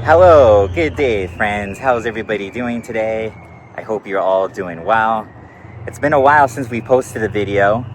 Hello, good day, friends. How's everybody doing today? I hope you're all doing well. It's been a while since we posted a video.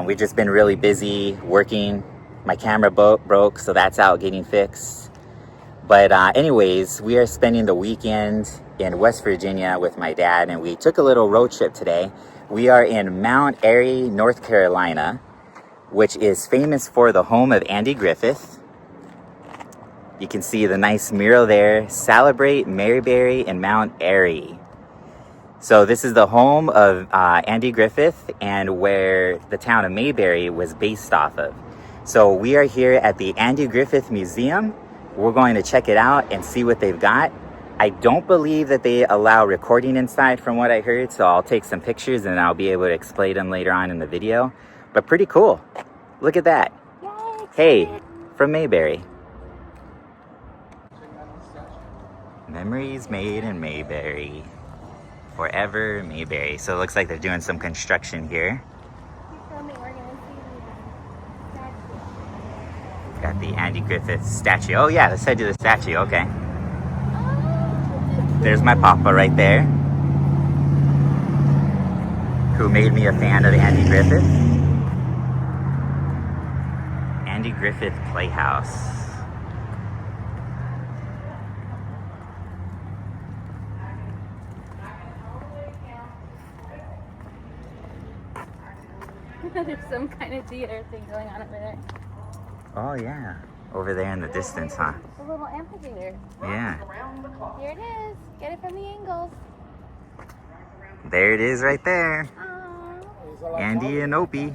We've just been really busy working. My camera broke, so that's out getting fixed. But anyways, we are spending the weekend in West Virginia with my dad, and we took a little road trip today. We are in Mount Airy, North Carolina, which is famous for the home of Andy Griffith. You can see the nice mural there, Celebrate Mayberry and Mount Airy. So this is the home of Andy Griffith and where the town of Mayberry was based off of. So we are here at the Andy Griffith Museum. We're going to check it out and see what they've got. I don't believe that they allow recording inside from what I heard, so I'll take some pictures and I'll be able to explain them later on in the video. But pretty cool. Look at that. Yay, hey, from Mayberry. Memories made in Mayberry. Forever Mayberry. So it looks like they're doing some construction here. Got the Andy Griffith statue. Oh yeah, let's head to the statue. Okay. There's my papa right there, who made me a fan of Andy Griffith. Andy Griffith Playhouse. There's some kind of theater thing going on over there. Oh yeah, over there in the distance, huh? A little amphitheater. Yeah. Here it is. Get it from the angles. There it is right there. Aww. Andy and Opie.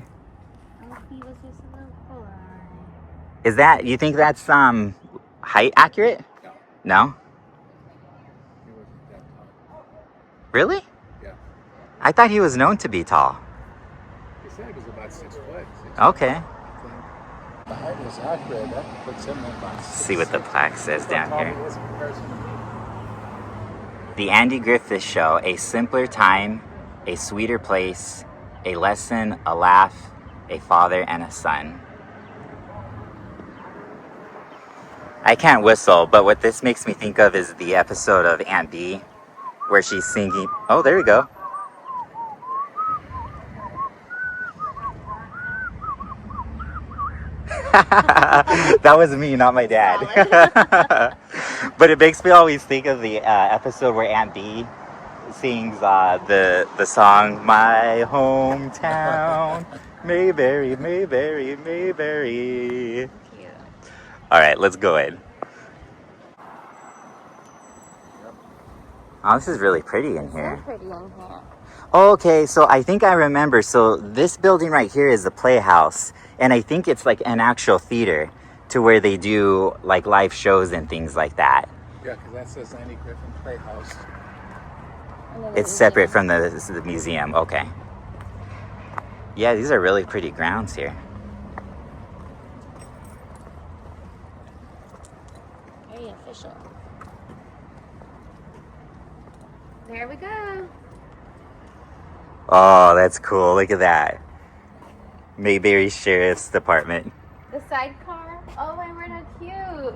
Opie was just a little boy. Is that, you think that's height accurate? No? He wasn't that tall. Really? Yeah. I thought he was known to be tall. He said he was about 6 foot. Okay. The height is accurate. That puts him in about 6. See what the plaque says down here. He is in comparison to me. The Andy Griffith Show, a simpler time, a sweeter place, a lesson, a laugh, a father and a son. I can't whistle, but what this makes me think of is the episode of Aunt Bee, where she's singing. Oh, there we go. That was me, not my dad. But it makes me always think of the episode where Aunt Bee sings the song "My Hometown, Mayberry, Mayberry, Mayberry." Cute. All right, let's go in. Oh, this is really pretty in here. So pretty in here. Okay, so I think I remember. So this building right here is the Playhouse, and I think it's like an actual theater to where they do like live shows and things like that. Yeah, because that says Andy Griffith Playhouse. It's separate from the museum. Okay. Yeah, these are really pretty grounds here. Very official. There we go. Oh, that's cool. Look at that. Mayberry Sheriff's Department. The sidecar. Oh my word, how cute.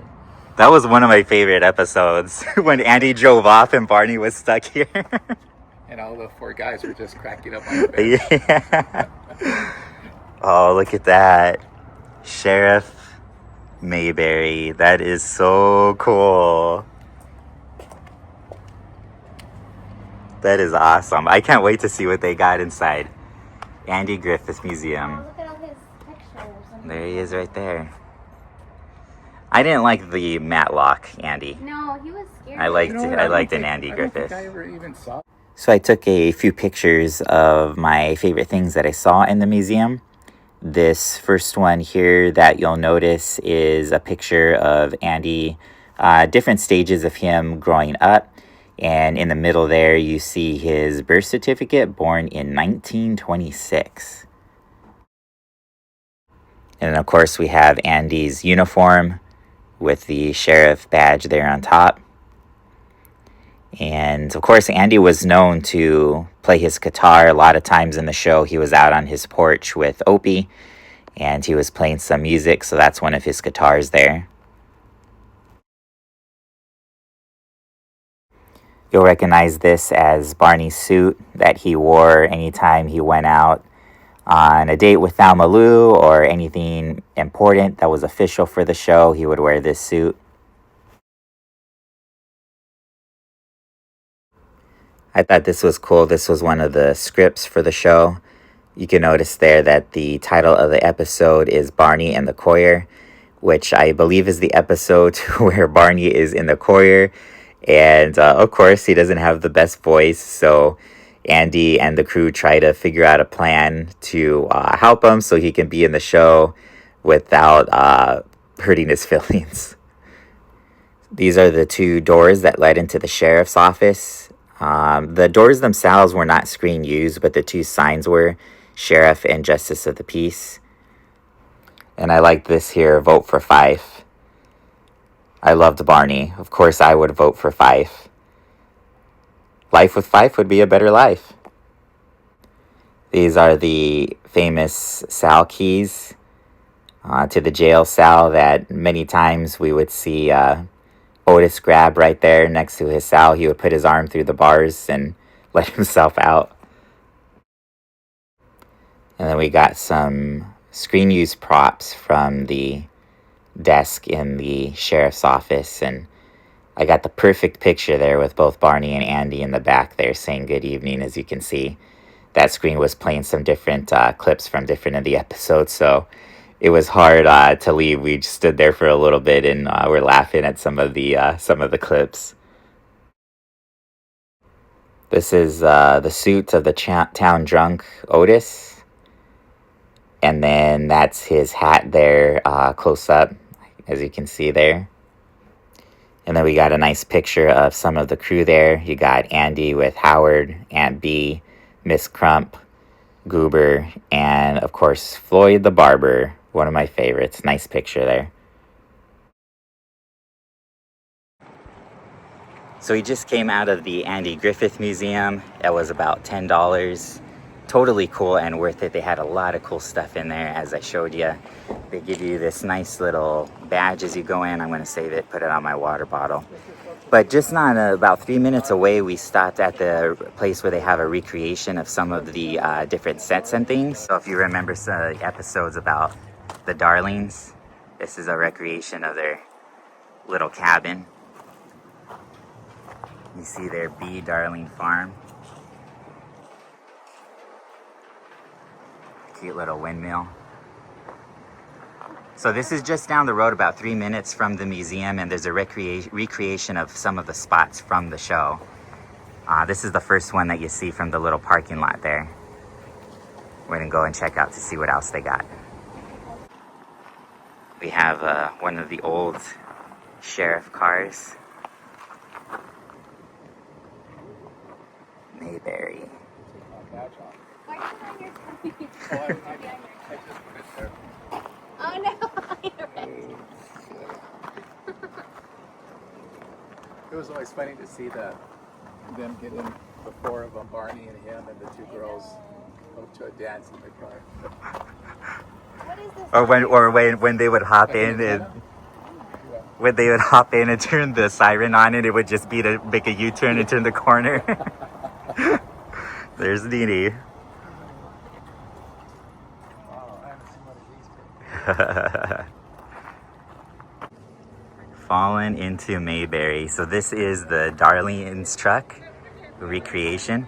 That was one of my favorite episodes when Andy drove off and Barney was stuck here. And all the 4 guys were just cracking up on the bench. Yeah. Oh, look at that. Sheriff Mayberry. That is so cool. That is awesome. I can't wait to see what they got inside Andy Griffith Museum. Oh, look at all his pictures. There he is right there. I didn't like the Matlock Andy. No, he was scary. I liked You know what? I liked don't an think- Andy I don't Griffith. think I ever even saw. So I took a few pictures of my favorite things that I saw in the museum. This first one here that you'll notice is a picture of Andy, different stages of him growing up. And in the middle there, you see his birth certificate, born in 1926. And then, of course, we have Andy's uniform with the sheriff badge there on top. And, of course, Andy was known to play his guitar. A lot of times in the show, he was out on his porch with Opie, and he was playing some music, so that's one of his guitars there. You'll recognize this as Barney's suit that he wore anytime he went out on a date with Thelma Lou or anything important that was official for the show. He would wear this suit. I thought this was cool. This was one of the scripts for the show. You can notice there that the title of the episode is Barney and the Courier, which I believe is the episode where Barney is in the courier. And of course, he doesn't have the best voice. So Andy and the crew try to figure out a plan to help him so he can be in the show without hurting his feelings. These are the two doors that led into the sheriff's office. The doors themselves were not screen used, but the two signs were Sheriff and Justice of the Peace. And I like this here, vote for Fife. I loved Barney. Of course, I would vote for Fife. Life with Fife would be a better life. These are the famous cell keys to the jail cell that many times we would see Otis grab right there next to his cell. He would put his arm through the bars and let himself out. And then we got some screen use props from the desk in the sheriff's office. And I got the perfect picture there with both Barney and Andy in the back there saying good evening. As you can see, that screen was playing some different clips from different of the episodes. So it was hard to leave. We just stood there for a little bit and we're laughing at some of the clips. This is the suit of the town drunk Otis. And then that's his hat there, close up, as you can see there. And then we got a nice picture of some of the crew there. You got Andy with Howard, Aunt B, Miss Crump, Goober, and of course Floyd the barber, one of my favorites. Nice picture there. So we just came out of the Andy Griffith Museum. That was about $10. Totally cool and worth it. They had a lot of cool stuff in there, as I showed you. They give you this nice little badge as you go in. I'm going to save it, put it on my water bottle. But just not about 3 minutes away, we stopped at the place where they have a recreation of some of the different sets and things. So if you remember some of the episodes about the Darlings, this is a recreation of their little cabin. You see their Bee Darling Farm. Cute little windmill. So this is just down the road about 3 minutes from the museum, and there's a recreation of some of the spots from the show. This is the first one that you see from the little parking lot there. We're gonna go and check out to see what else they got. We have one of the old sheriff cars. Mayberry. Oh no! It was always funny to see them get in, the four of them, Barney and him and the two girls, go to a dance in the car. What is this? Or when they would hop in and when they would hop in and turn the siren on, and it would just be to make a U-turn and turn the corner. There's Dee. Fallen into Mayberry. So this is the Darlings truck recreation.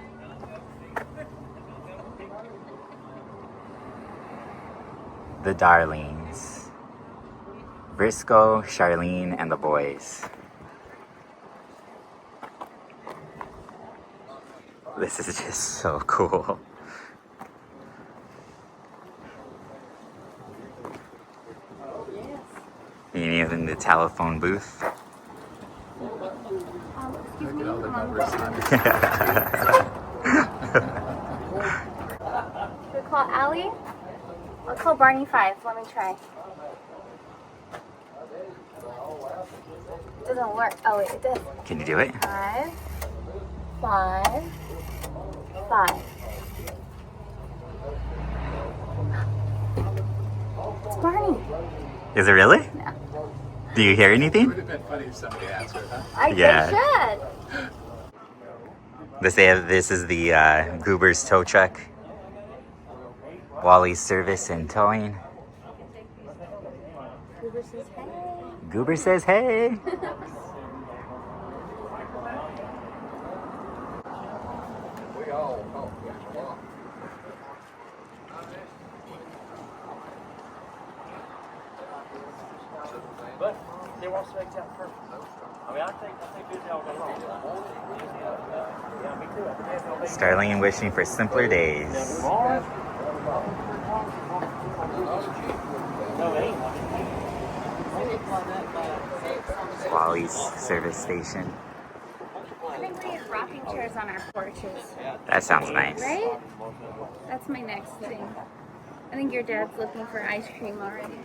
The Darlings. Briscoe, Charlene, and the boys. This is just so cool. Even the telephone booth. Excuse me. Look at all the numbers on it. Should we call Allie? I'll call Barney 5. Let me try. It doesn't work. Oh wait, it does. Can you do it? 5, 5, 5. It's Barney. Is it really? No. Do you hear It anything? would have been funny if somebody answered, huh? I Yeah. should. This is the Goober's tow truck. Wally's Service and Towing. Goober says hey. Goober says hey. We all help get along. But they want to make that perfect. I mean, I think busy all day long. Yeah, me too. I think that's all day. Starling wishing for simpler days. No, it ain't. Wally's Service Station. I think we need rocking chairs on our porches. That sounds nice. Right? That's my next thing. I think your dad's looking for ice cream already.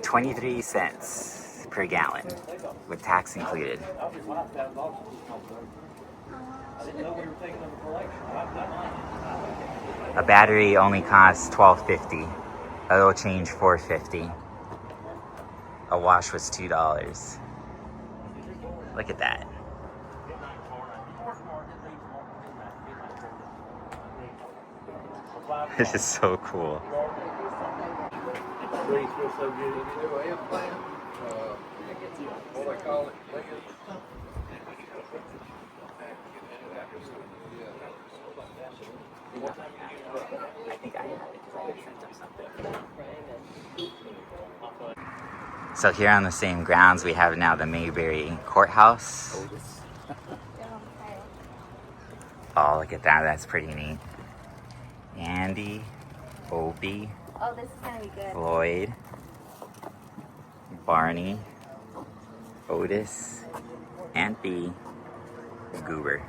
23 cents per gallon with tax included. A battery only costs $12.50. Oil change $4.50. A wash was $2. Look at that. This is so cool. Breeze feels so good. New implant, what do I call it? I think I have it because I sent them something. So here on the same grounds, we have now the Mayberry Courthouse. Oh, look at that. That's pretty neat. Andy, Opie, Oh, this is gonna be good. Floyd, Barney, Otis, Aunt B, Goober.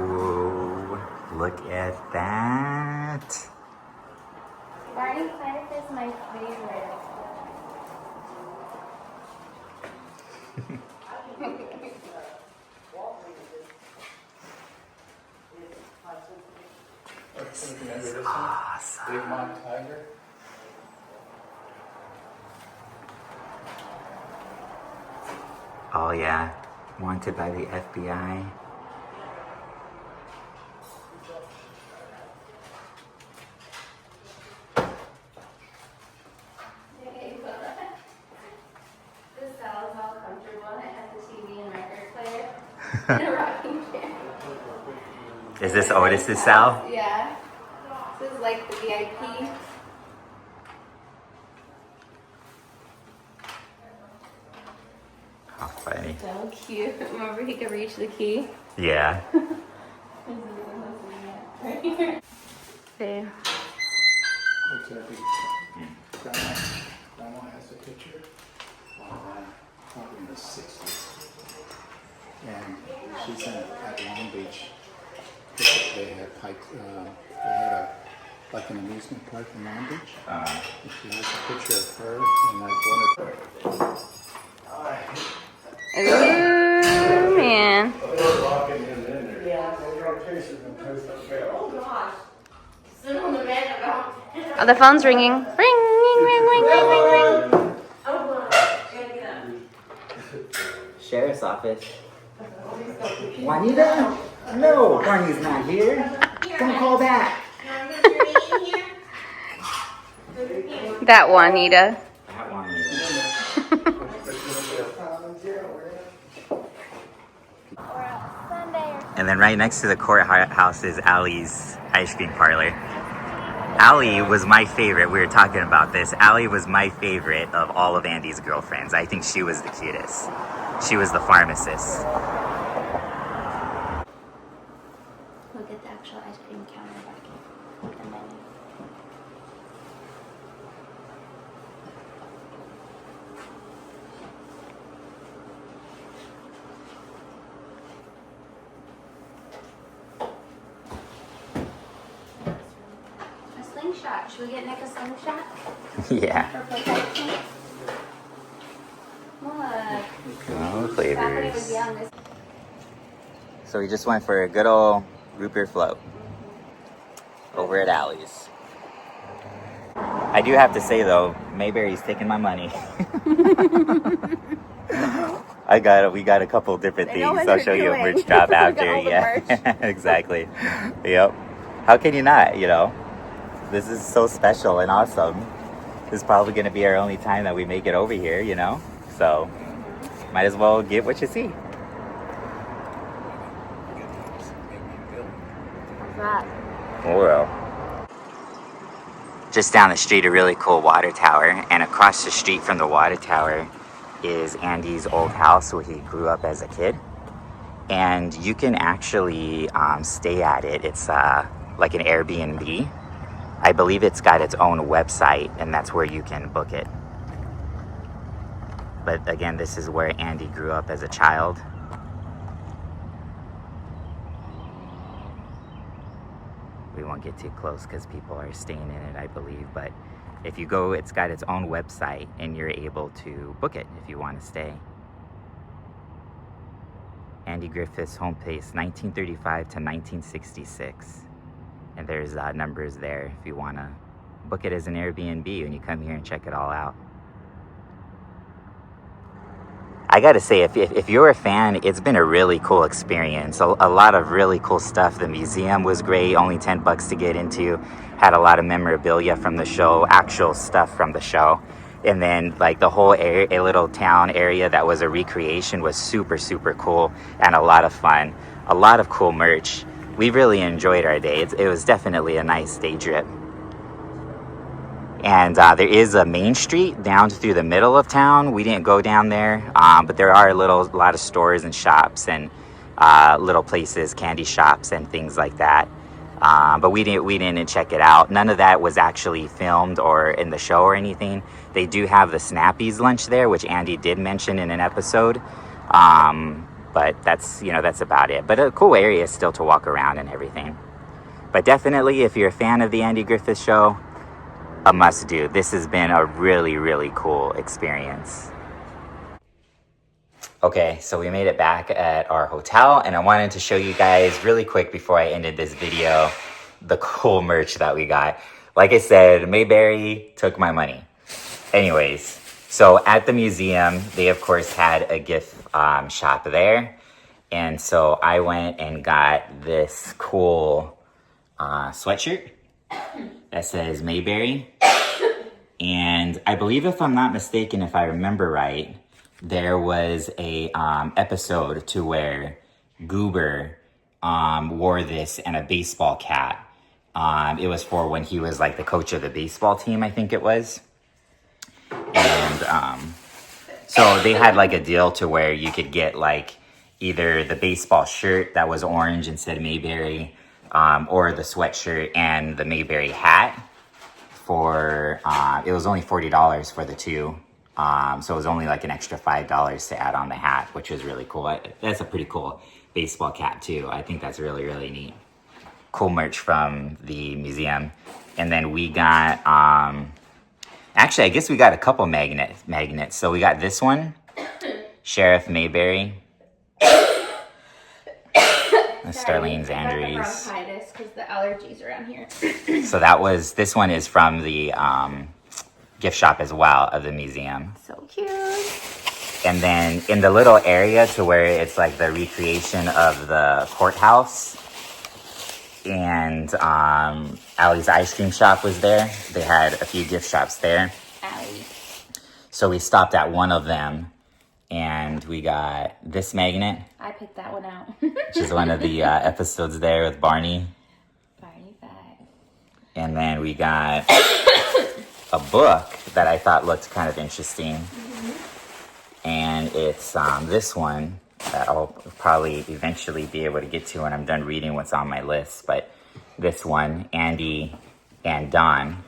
Oh, look at that. Barney Fife is my favorite. Awesome. Big Mom Tiger. Oh yeah, wanted by the FBI. This cell is all comfortable and it has the TV and record player and a rocking chair. Is this Otis's cell? Yeah. This is like the VIP. How funny. So cute. Remember he could reach the key? Yeah. Okay. Looks like Grandma has a picture of probably in the 60s. And she's at Long Beach. They had like an amusement park in Long Beach. And she has a picture of her and like one of her. Ooh, man. Oh, the phone's ringing. Ring, ring, ring, ring, ring, ring, ring. Sheriff's office. Juanita? No, Barney's not here. Don't call back. That Juanita. That Juanita. And then right next to the courthouse is Allie's ice cream parlor. Allie was my favorite. We were talking about this. Allie was my favorite of all of Andy's girlfriends. I think she was the cutest. She was the pharmacist. We'll get the actual ice cream counter back in the menu. A slingshot. Should we get Nick a slingshot Yeah. for protection? Look. Oh, Back when he was flavors. young, this So we just went for a good old root beer float over at Allie's. I I do have to say though, Mayberry's taking my money. We got a couple different things. I'll show you a merch drop after. Yeah, exactly. Yep. How can you not, you know? This is so special and awesome. This is probably going to be our only time that we make it over here, you know? So, might as well get what you see. What's that? Oh, well. Just down the street, a really cool water tower. And across the street from the water tower is Andy's old house where he grew up as a kid. And you can actually stay at it. It's like an Airbnb. I believe it's got its own website, and that's where you can book it. But again, this is where Andy grew up as a child. We won't get too close because people are staying in it, I believe. But if you go, it's got its own website, and you're able to book it if you want to stay. Andy Griffith's home place, 1935 to 1966. And there's numbers there if you want to book it as an Airbnb when you come here and check it all out. I gotta say, if you're a fan, it's been a really cool experience. A lot of really cool stuff. The museum was great, only $10 to get into. Had a lot of memorabilia from the show, actual stuff from the show. And then like the whole area, a little town area that was a recreation was super, super cool and a lot of fun. A lot of cool merch. We really enjoyed our day. It was definitely a nice day trip. And there is a main street down through the middle of town. We didn't go down there, but there are a lot of stores and shops and little places, candy shops and things like that. But we didn't check it out. None of that was actually filmed or in the show or anything. They do have the Snappies lunch there, which Andy did mention in an episode. But that's about it. But a cool area still to walk around and everything. But definitely, if you're a fan of the Andy Griffith Show, a must do. This has been a really, really cool experience. Okay, so we made it back at our hotel, and I wanted to show you guys really quick before I ended this video the cool merch that we got. Like I said, Mayberry took my money. Anyways, so at the museum, they of course had a gift shop there. And so I went and got this cool sweatshirt that says Mayberry. And I believe, if I'm not mistaken, if I remember right, there was a episode to where Goober wore this and a baseball cap. It was for when he was like the coach of the baseball team, I think it was. And so they had like a deal to where you could get like either the baseball shirt that was orange and said Mayberry, or the sweatshirt and the Mayberry hat for, it was only $40 for the two. So it was only like an extra $5 to add on the hat, which was really cool. That's a pretty cool baseball cap too. I think that's really, really neat. Cool merch from the museum. And then we got, actually, I guess we got a couple magnets. So we got this one, Sheriff Mayberry. Starlene's Andrews. Bronchitis because the allergies around here. So this one is from the gift shop as well of the museum. So cute. And then in the little area to where it's like the recreation of the courthouse, and Allie's ice cream shop was there. They had a few gift shops there. Allie. So we stopped at one of them, and we got this magnet. I picked that one out. Which is one of the episodes there with Barney. Barney 5. And then we got a book that I thought looked kind of interesting. Mm-hmm. And it's this one that I'll probably eventually be able to get to when I'm done reading what's on my list. But this one, Andy and Don,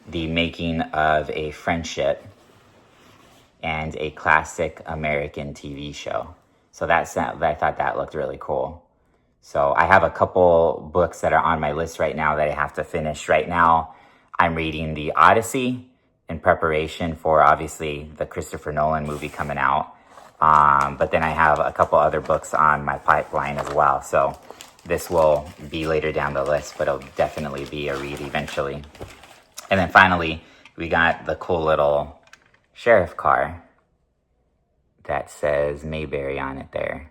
The Making of a Friendship and a Classic American TV Show. So I thought that looked really cool. So I have a couple books that are on my list right now that I have to finish. Right now, I'm reading The Odyssey in preparation for, obviously, the Christopher Nolan movie coming out. But then I have a couple other books on my pipeline as well. So this will be later down the list, but it'll definitely be a read eventually. And then finally, we got the cool little sheriff car that says Mayberry on it there.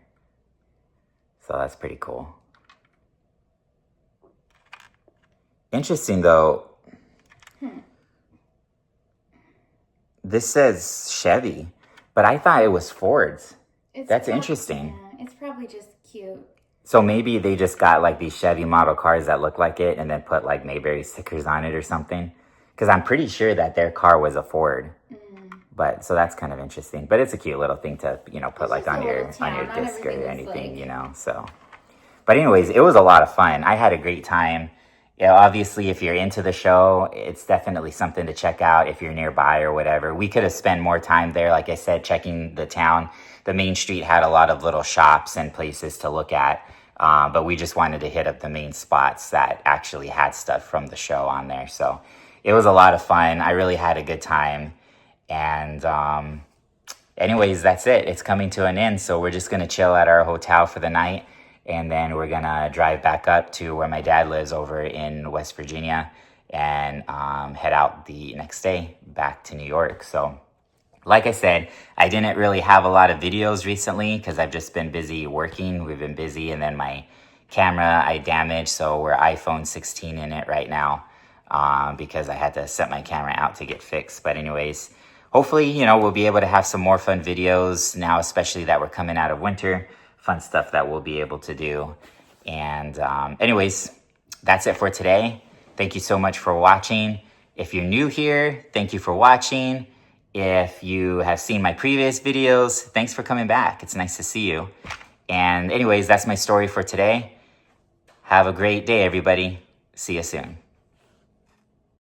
So that's pretty cool. Interesting though. This says Chevy, but I thought it was Ford's. That's interesting. Yeah, it's probably just cute. So maybe they just got like these Chevy model cars that look like it and then put like Mayberry stickers on it or something. Because I'm pretty sure that their car was a Ford. But so that's kind of interesting. But it's a cute little thing to, you know, put like on your disc or anything, you know. So, but anyways, it was a lot of fun. I had a great time. Yeah, obviously, if you're into the show, it's definitely something to check out if you're nearby or whatever. We could have spent more time there, like I said, checking the town. The main street had a lot of little shops and places to look at, but we just wanted to hit up the main spots that actually had stuff from the show on there. So it was a lot of fun. I really had a good time. And anyways, that's it. It's coming to an end, so we're just going to chill at our hotel for the night. And then we're going to drive back up to where my dad lives over in West Virginia and head out the next day back to New York. So like I said, I didn't really have a lot of videos recently because I've just been busy working. We've been busy. And then my camera I damaged. So we're iPhone 16 in it right now because I had to set my camera out to get fixed. But anyways, hopefully, you know, we'll be able to have some more fun videos now, especially that we're coming out of winter. Fun stuff that we'll be able to do. And anyways, that's it for today. Thank you so much for watching. If you're new here, thank you for watching. If you have seen my previous videos, thanks for coming back. It's nice to see you. And anyways, that's my story for today. Have a great day, everybody. See you soon.